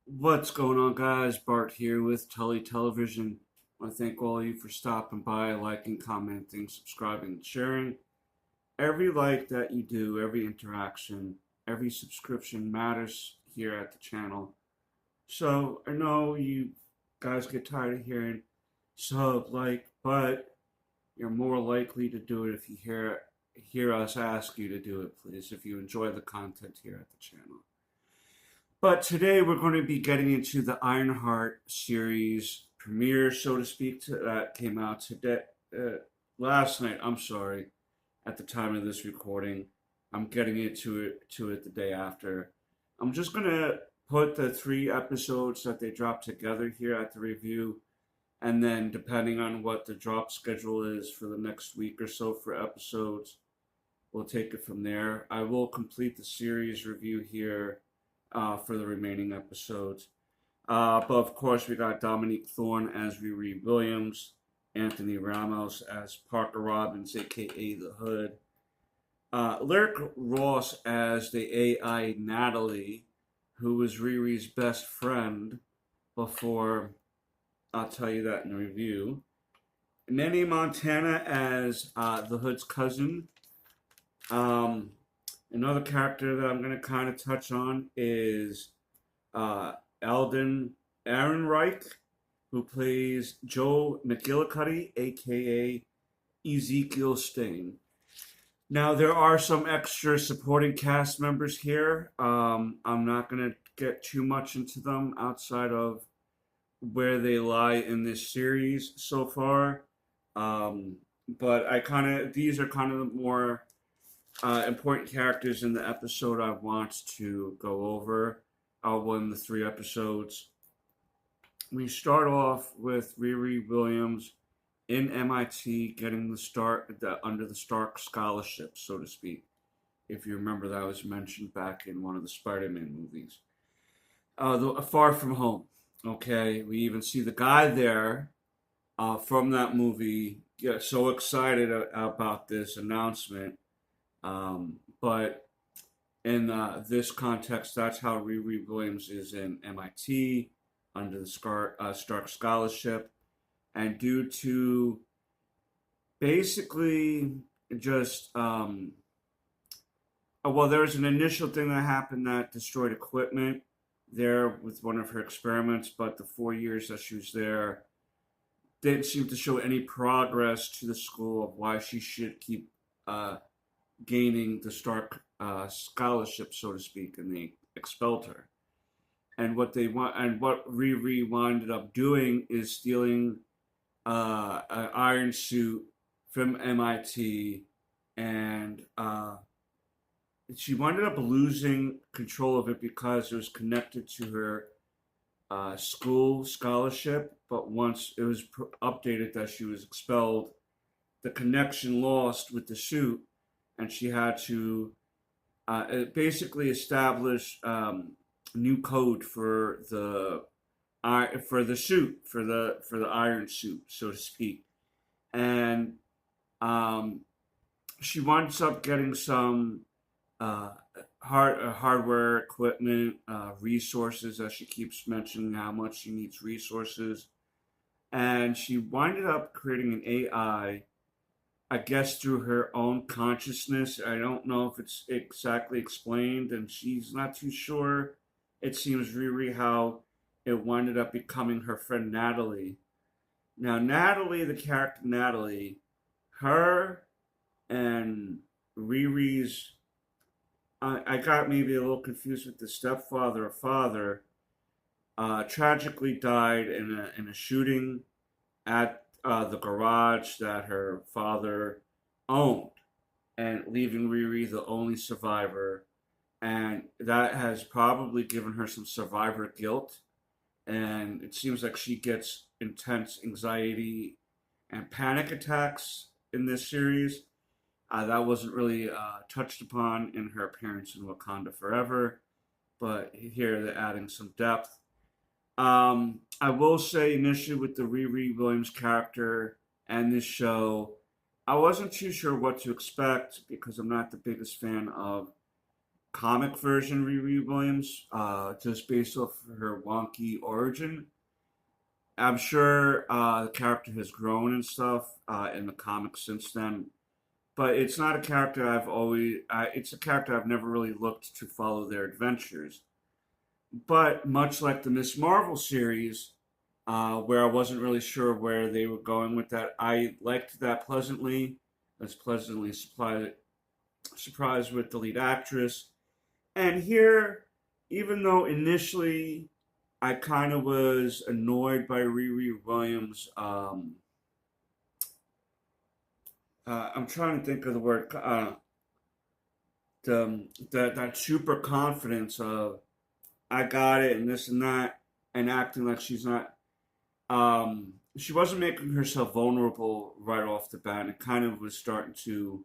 What's going on, guys? Bart here with Tully Television. I want to thank all of you for stopping by, liking, commenting, subscribing, and sharing. Every like that you do, every interaction, every subscription matters here at the channel. So I know you guys get tired of hearing sub, like, but you're more likely to do it if you hear us ask you to do it, please, if you enjoy the content here at the channel. But today we're going to be getting into the Ironheart series premiere, so to speak, that came out today, last night. I'm sorry, at the time of this recording. I'm getting into it the day after. I'm just gonna put the three episodes that they dropped together here at the review, and then depending on what the drop schedule is for the next week or so for episodes, we'll take it from there. I will complete the series review here for the remaining episodes. But of course, we got Dominique Thorne as Riri Williams, Anthony Ramos as Parker Robbins, aka the Hood, Lyric Ross as the AI Natalie, who was Riri's best friend before. I'll tell you that in the review. Nenny Montana as the Hood's cousin. Um, Another character that I'm going to kind of touch on is Alden Ehrenreich, who plays Joe McGillicuddy, aka Ezekiel Stain. Now, there are some extra supporting cast members here. I'm not going to get too much into them outside of where they lie in this series so far. But these are kind of the more important characters in the episode I want to go over. One of the three episodes. We start off with Riri Williams in MIT getting the start under the Stark Scholarship, so to speak. If you remember, that was mentioned back in one of the Spider-Man movies. Far From Home. Okay, we even see the guy there from that movie get so excited about this announcement. But in this context, that's how Riri Williams is in MIT under the Stark Scholarship. And due to basically just, well, there was an initial thing that happened that destroyed equipment there with one of her experiments, but the 4 years that she was there didn't seem to show any progress to the school of why she should keep gaining the Stark scholarship, so to speak, and they expelled her. And what Riri ended up doing is stealing an iron suit from MIT, and she ended up losing control of it because it was connected to her school scholarship. But once it was updated that she was expelled, the connection lost with the suit, and she had to basically establish new code for the suit for the iron suit, so to speak. And um, she winds up getting some uh, hardware equipment, resources, as she keeps mentioning how much she needs resources, and she winded up creating an I guess through her own consciousness. I don't know if it's exactly explained, and she's not too sure. It seems Riri how it winded up becoming her friend Natalie. Now, Natalie, the character Natalie, her and Riri's, I got maybe a little confused with the stepfather or father, tragically died in a shooting at the garage that her father owned, and leaving Riri the only survivor. And that has probably given her some survivor guilt. And it seems like she gets intense anxiety and panic attacks in this series. That wasn't really touched upon in her appearance in Wakanda Forever, but here they're adding some depth. I will say initially with the Riri Williams character and this show, I wasn't too sure what to expect because I'm not the biggest fan of comic version Riri Williams, just based off her wonky origin. I'm sure the character has grown and stuff in the comics since then, but it's not a character I've always. It's a character I've never really looked to follow their adventures. But much like the Miss Marvel series, where I wasn't really sure where they were going with that, I liked that pleasantly. I was pleasantly surprised with the lead actress. And here, even though initially I kind of was annoyed by Riri Williams, I'm trying to think of the word, that super confidence of I got it and this and that, and acting like she's not. She wasn't making herself vulnerable right off the bat, and it kind of was starting to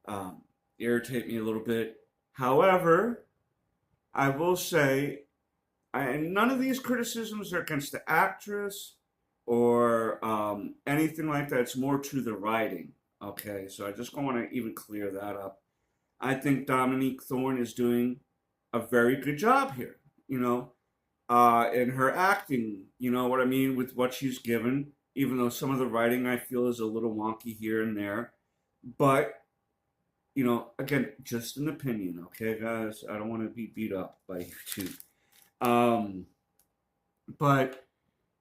um, irritate me a little bit. However, I will say, and none of these criticisms are against the actress or anything like that. It's more to the writing. Okay, so I just want to even clear that up. I think Dominique Thorne is doing a very good job here. You know, in her acting, you know what I mean, with what she's given, even though some of the writing I feel is a little wonky here and there. But, again, just an opinion, okay, guys? I don't want to be beat up by you two. Um, but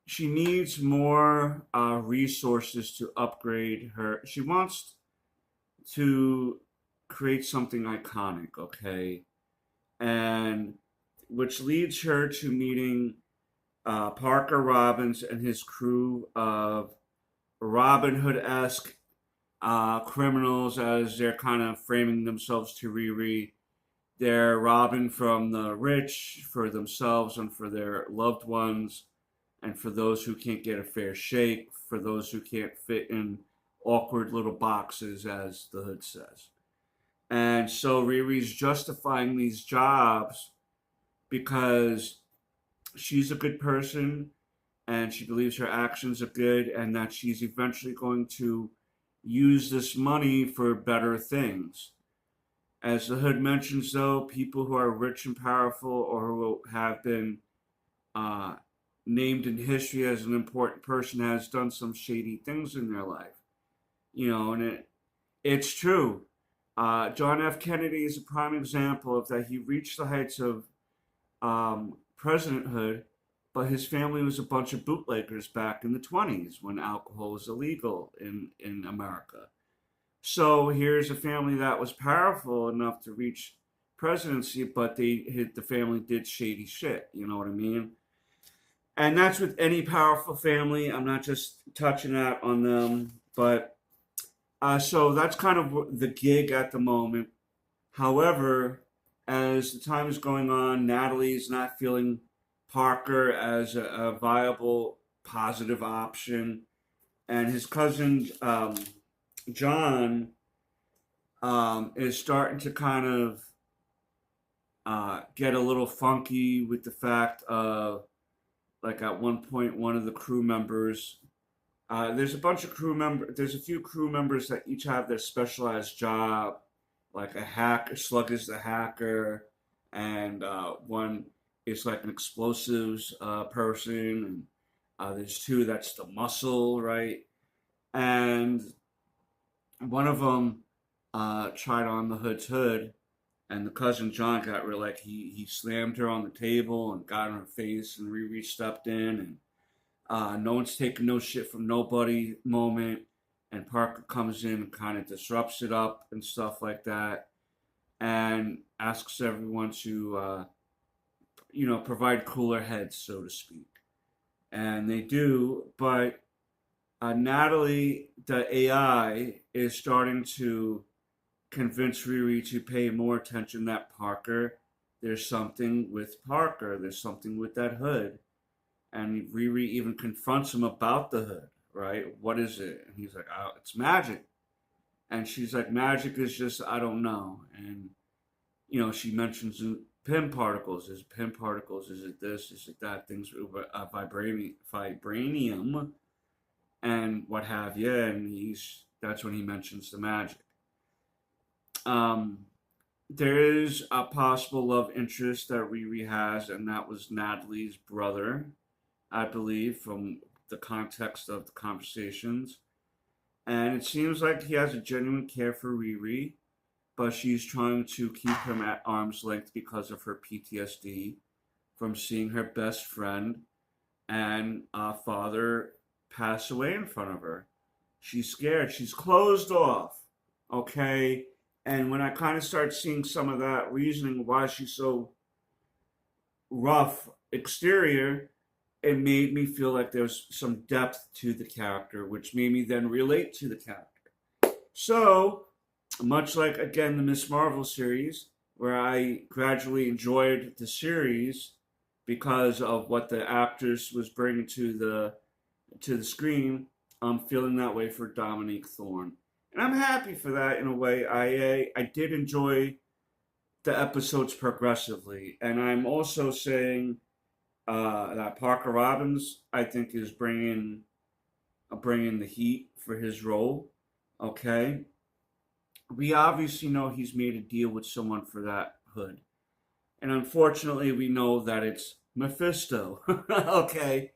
she needs more resources to upgrade her. She wants to create something iconic, okay? And which leads her to meeting Parker Robbins and his crew of Robin Hood-esque criminals, as they're kind of framing themselves to Riri. They're robbing from the rich for themselves and for their loved ones, and for those who can't get a fair shake, for those who can't fit in awkward little boxes, as the Hood says. And so Riri's justifying these jobs because she's a good person and she believes her actions are good and that she's eventually going to use this money for better things. As the Hood mentions, though, people who are rich and powerful or who have been uh, named in history as an important person has done some shady things in their life. And it's true. John F. Kennedy is a prime example of that. He reached the heights of presidenthood, but his family was a bunch of bootleggers back in the 20s when alcohol was illegal in America. So here's a family that was powerful enough to reach presidency, but the family did shady shit. You know what I mean? And that's with any powerful family. I'm not just touching that on them, but so that's kind of the gig at the moment. However, as the time is going on, Natalie's not feeling Parker as a viable, positive option, and his cousin John is starting to kind of get a little funky with the fact of, like, at one point, one of the crew members. There's a few crew members that each have their specialized job, like a hacker. Slug is the hacker, and one is like an explosives person, and there's two that's the muscle, right? And one of them tried on the Hood's hood, and the cousin John got real, like, he slammed her on the table and got in her face, and Riri stepped in, and no one's taking no shit from nobody moment, and Parker comes in and kind of disrupts it up and stuff like that, and asks everyone to provide cooler heads, so to speak. And they do, but Natalie, the AI, is starting to convince Riri to pay more attention that there's something with Parker, there's something with that Hood. And Riri even confronts him about the Hood, right? What is it? And he's like, oh, it's magic. And she's like, magic is just, I don't know. And, she mentions PIM particles. Is it PIM particles? Is it this? Is it that? Things with vibranium and what have you. And that's when he mentions the magic. there is a possible love interest that Riri has, and that was Natalie's brother, I believe, from the context of the conversations. And it seems like he has a genuine care for Riri, but she's trying to keep him at arm's length because of her PTSD from seeing her best friend and father pass away in front of her. She's scared. She's closed off. Okay. And when I kind of start seeing some of that reasoning why she's so rough exterior, it made me feel like there's some depth to the character, which made me then relate to the character. So, much like again the Miss Marvel series, where I gradually enjoyed the series because of what the actress was bringing to the screen, I'm feeling that way for Dominique Thorne, and I'm happy for that in a way. I did enjoy the episodes progressively, and I'm also saying that Parker Robbins I think is bringing the heat for his role. Okay, we obviously know he's made a deal with someone for that hood. And unfortunately, we know that it's Mephisto. Okay.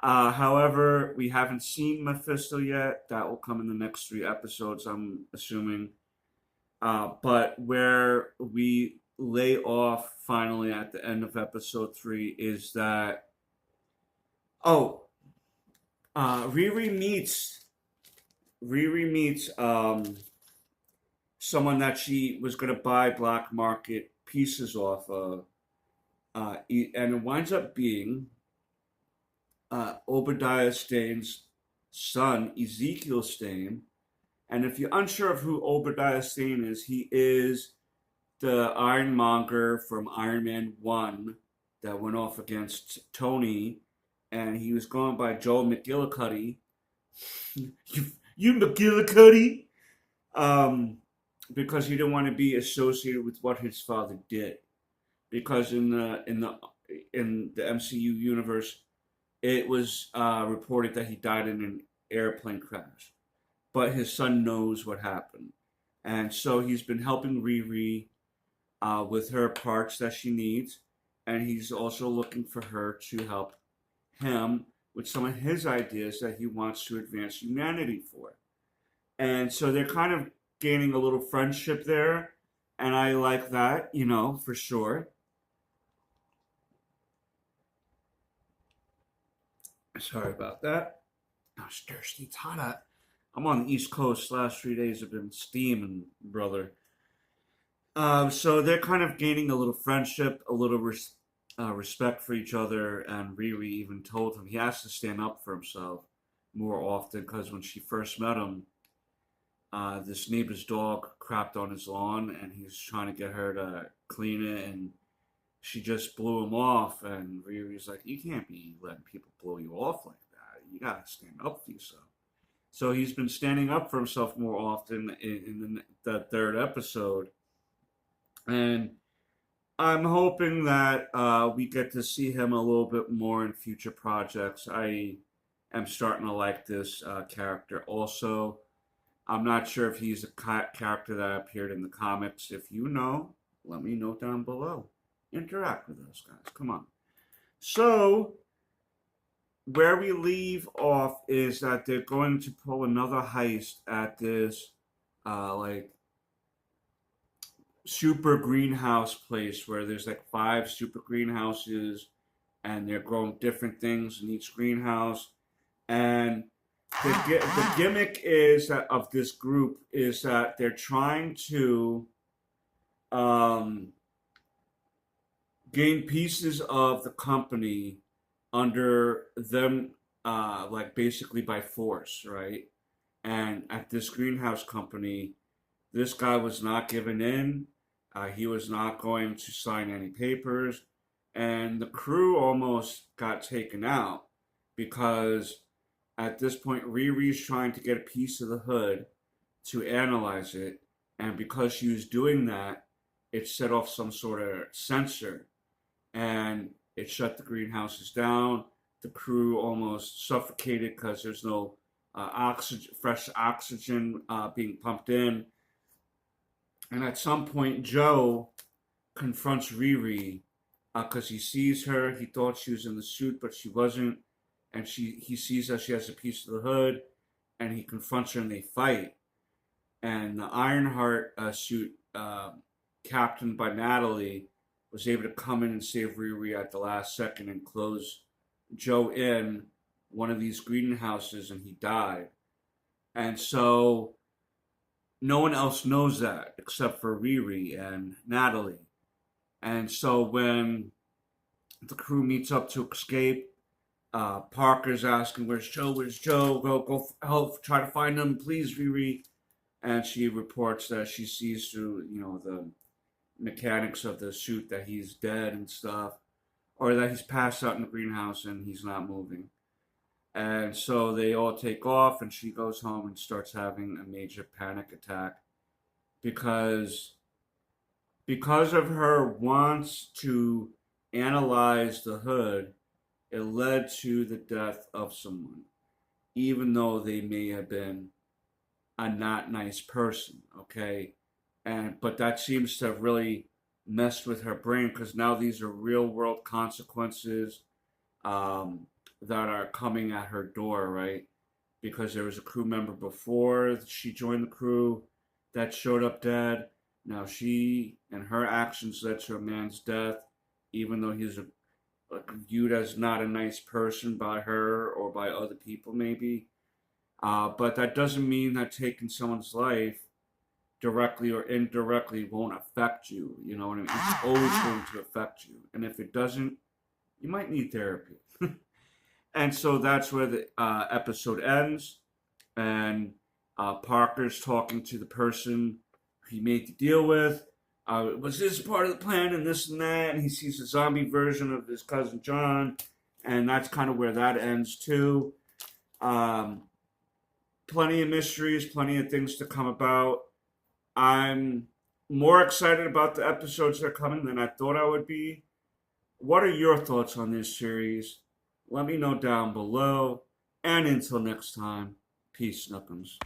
However, we haven't seen Mephisto yet. That will come in the next 3 episodes, I'm assuming. But where we lay off finally at the end of episode 3 is that, oh, Riri meets someone that she was going to buy black market pieces off of, and it winds up being Obadiah Stane's son, Ezekiel Stane. And if you're unsure of who Obadiah Stane is, he is the Ironmonger from Iron Man 1 that went off against Tony, and he was going by Joel McGillicuddy. you McGillicuddy! Um, because he didn't want to be associated with what his father did. Because in the MCU universe, it was reported that he died in an airplane crash, but his son knows what happened, and so he's been helping Riri with her parts that she needs, and he's also looking for her to help him with some of his ideas that he wants to advance humanity for. And so they're kind of gaining a little friendship there, and I like that, for sure. Sorry about that. I was thirsty. It's hot out. I'm on the East Coast. Last 3 days have been steaming, brother. So they're kind of gaining a little friendship, a little respect for each other, and Riri even told him he has to stand up for himself more often because when she first met him, this neighbor's dog crapped on his lawn, and he was trying to get her to clean it, and she just blew him off. And Riri's like, "You can't be letting people blow you off like that. You gotta stand up for yourself." So he's been standing up for himself more often in the third episode, and I'm hoping that we get to see him a little bit more in future projects. I am starting to like this character also. I'm not sure if he's a character that appeared in the comics. If you know, let me know down below. Interact with us, guys. Come on. So, where we leave off is that they're going to pull another heist at this, like, super greenhouse place where there's like 5 super greenhouses and they're growing different things in each greenhouse. And the gimmick is that of this group is that they're trying to um, gain pieces of the company under them, like basically by force, right? And at this greenhouse company, this guy was not giving in. He was not going to sign any papers, and the crew almost got taken out because at this point, Riri's trying to get a piece of the hood to analyze it, and because she was doing that, it set off some sort of sensor, and it shut the greenhouses down. The crew almost suffocated because there's no oxygen, fresh oxygen being pumped in. And at some point, Joe confronts Riri because he sees her. He thought she was in the suit, but she wasn't. And he sees that she has a piece of the hood, and he confronts her, and they fight. And the Ironheart suit, captained by Natalie, was able to come in and save Riri at the last second and close Joe in one of these greenhouses, and he died. And so no one else knows that except for Riri and Natalie. And so when the crew meets up to escape, Parker's asking, "Where's Joe? Where's Joe? Go help! Try to find him, please, Riri." And she reports that she sees through, the mechanics of the suit that he's dead and stuff, or that he's passed out in the greenhouse and he's not moving. And so they all take off, and she goes home and starts having a major panic attack because of her wants to analyze the hood. It led to the death of someone, even though they may have been a not nice person. Okay, but that seems to have really messed with her brain because now these are real world consequences that are coming at her door, right? Because there was a crew member before she joined the crew that showed up dead. Now she and her actions led to a man's death, even though he's viewed as not a nice person by her or by other people, maybe. But that doesn't mean that taking someone's life directly or indirectly won't affect you. You know what I mean? It's always going to affect you. And if it doesn't, you might need therapy. And so that's where the episode ends. And Parker's talking to the person he made the deal with. Was this part of the plan and this and that? And he sees a zombie version of his cousin John. And that's kind of where that ends too. Plenty of mysteries, plenty of things to come about. I'm more excited about the episodes that are coming than I thought I would be. What are your thoughts on this series? Let me know down below. And until next time, peace, Snookums.